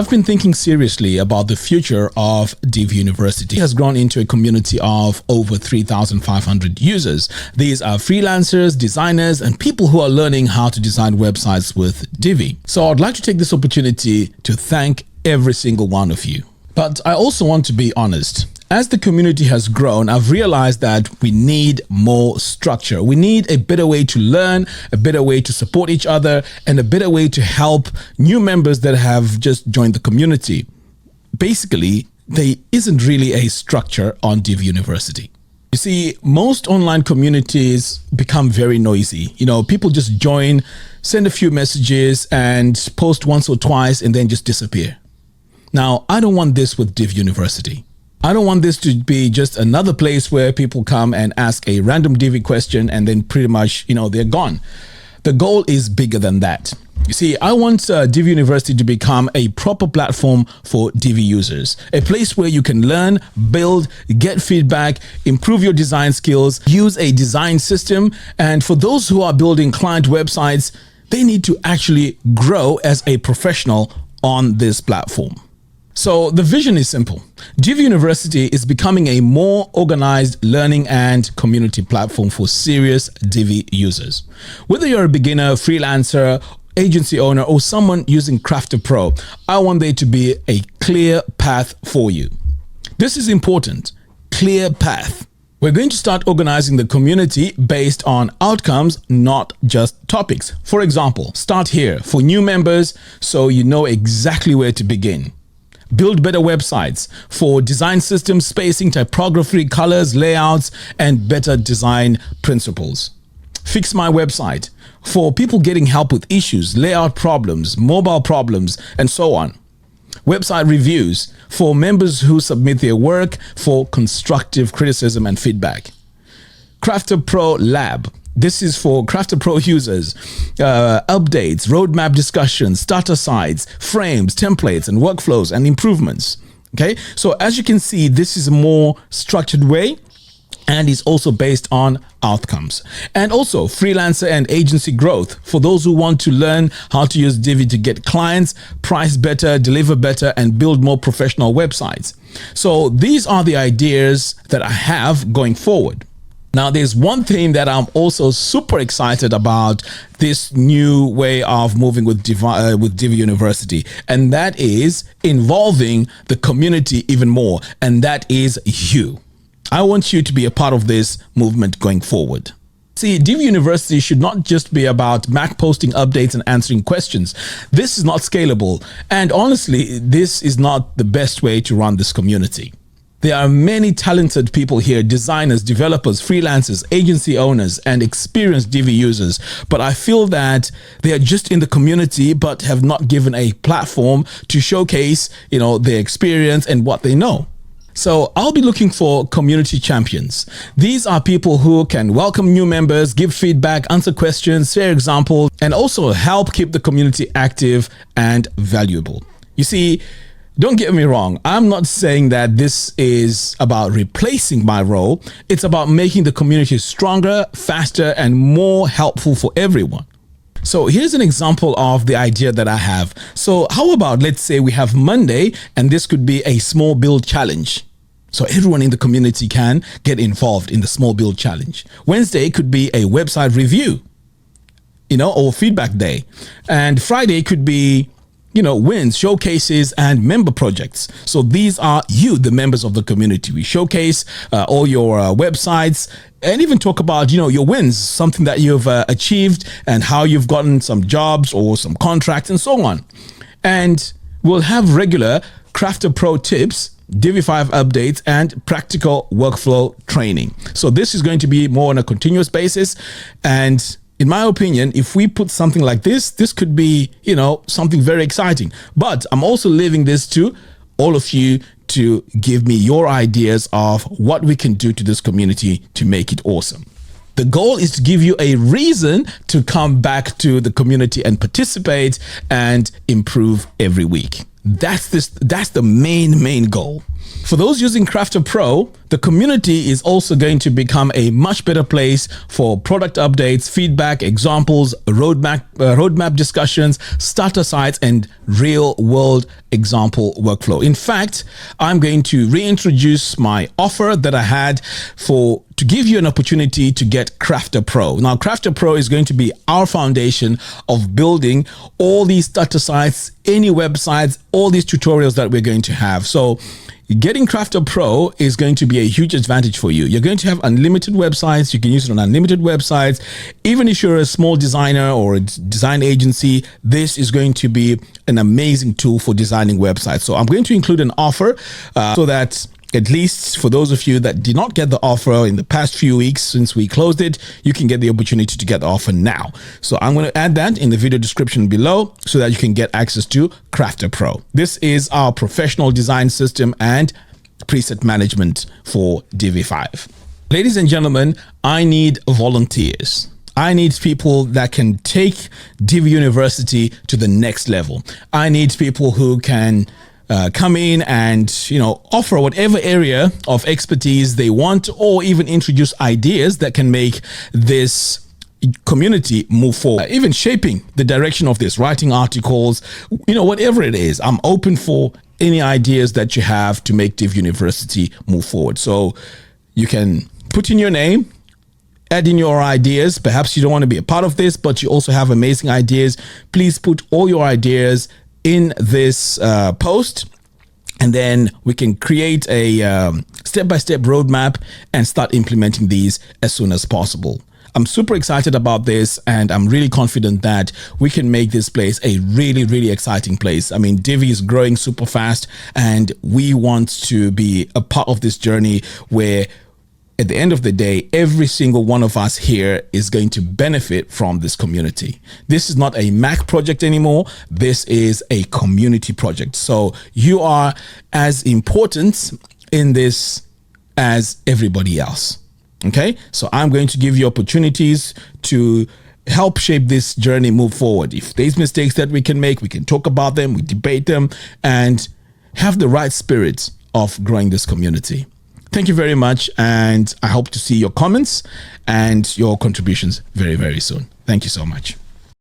I've been thinking seriously about the future of Divi University. It has grown into a community of over 3,500 users. These are freelancers, designers, and people who are learning how to design websites with Divi. So I'd like to take this opportunity to thank every single one of you. But I also want to be honest. As the community has grown, I've realized that we need more structure. We need a better way to learn, a better way to support each other, and a better way to help new members that have just joined the community. Basically, there isn't really a structure on Divi University. You see, most online communities become very noisy. People just join, send a few messages, and post once or twice, and then just disappear. Now, I don't want this with Divi University. I don't want this to be just another place where people come and ask a random Divi question and then pretty much, they're gone. The goal is bigger than that. You see, I want Divi University to become a proper platform for Divi users, a place where you can learn, build, get feedback, improve your design skills, use a design system. And for those who are building client websites, they need to actually grow as a professional on this platform. So the vision is simple. Divi University is becoming a more organized learning and community platform for serious Divi users. Whether you're a beginner, freelancer, agency owner, or someone using Crafter Pro, I want there to be a clear path for you. This is important. Clear path. We're going to start organizing the community based on outcomes, not just topics. For example, start here for new members so you know exactly where to begin. Build better websites for design systems, spacing, typography, colors, layouts, and better design principles. Fix my website for people getting help with issues, layout problems, mobile problems, and so on. Website reviews for members who submit their work for constructive criticism and feedback. Crafter Pro Lab. This is for Crafter Pro users. Updates, roadmap discussions, starter sites, frames, templates, and workflows and improvements. Okay, so as you can see, this is a more structured way and is also based on outcomes. And also freelancer and agency growth for those who want to learn how to use Divi to get clients, price better, deliver better, and build more professional websites. So these are the ideas that I have going forward. Now, there's one thing that I'm also super excited about this new way of moving with Divi University, and that is involving the community even more, and that is you. I want you to be a part of this movement going forward. See, Divi University should not just be about Mac posting updates and answering questions. This is not scalable, and honestly, this is not the best way to run this community. There are many talented people here, designers, developers, freelancers, agency owners, and experienced Divi users. But I feel that they are just in the community, but have not given a platform to showcase, their experience and what they know. So I'll be looking for community champions. These are people who can welcome new members, give feedback, answer questions, share examples, and also help keep the community active and valuable. You see, don't get me wrong, I'm not saying that this is about replacing my role. It's about making the community stronger, faster, and more helpful for everyone. So here's an example of the idea that I have. So how about, let's say we have Monday, and this could be a small build challenge. So everyone in the community can get involved in the small build challenge. Wednesday could be a website review, or feedback day. And Friday could be wins, showcases, and member projects. So these are you, the members of the community. We showcase all your websites and even talk about, your wins, something that you've achieved and how you've gotten some jobs or some contracts and so on. And we'll have regular Crafter Pro tips, Divi 5 updates, and practical workflow training. So this is going to be more on a continuous basis. And in my opinion, if we put something like this could be, something very exciting. But I'm also leaving this to all of you to give me your ideas of what we can do to this community to make it awesome. The goal is to give you a reason to come back to the community and participate and improve every week. That's the main goal. For those using Crafter Pro, the community is also going to become a much better place for product updates, feedback, examples, roadmap discussions, starter sites, and real-world example workflow. In fact, I'm going to reintroduce my offer that I had to give you an opportunity to get Crafter Pro. Now, Crafter Pro is going to be our foundation of building all these starter sites, any websites, all these tutorials that we're going to have. So getting Crafter Pro is going to be a huge advantage for you. You're going to have unlimited websites. You can use it on unlimited websites. Even if you're a small designer or a design agency, this is going to be an amazing tool for designing websites. So I'm going to include an offer so that at least for those of you that did not get the offer in the past few weeks since we closed it, you can get the opportunity to get the offer now. So I'm going to add that in the video description below so that you can get access to Crafter Pro. This is our professional design system and preset management for Divi 5. Ladies and gentlemen, I need volunteers. I need people that can take Divi University to the next level. I need people who can come in and, offer whatever area of expertise they want, or even introduce ideas that can make this community move forward, even shaping the direction of this, writing articles, whatever it is. I'm open for any ideas that you have to make Divi University move forward. So you can put in your name, add in your ideas. Perhaps you don't want to be a part of this, but you also have amazing ideas. Please put all your ideas in this post, and then we can create a step-by-step roadmap and start implementing these as soon as possible. I'm super excited about this, and I'm really confident that we can make this place a really, really exciting place. I mean, Divi is growing super fast, and we want to be a part of this journey where at the end of the day, every single one of us here is going to benefit from this community. This is not a Mac project anymore. This is a community project. So you are as important in this as everybody else. Okay, so I'm going to give you opportunities to help shape this journey move forward. If there's mistakes that we can make, we can talk about them, we debate them, and have the right spirit of growing this community. Thank you very much, and I hope to see your comments and your contributions very, very soon. Thank you so much.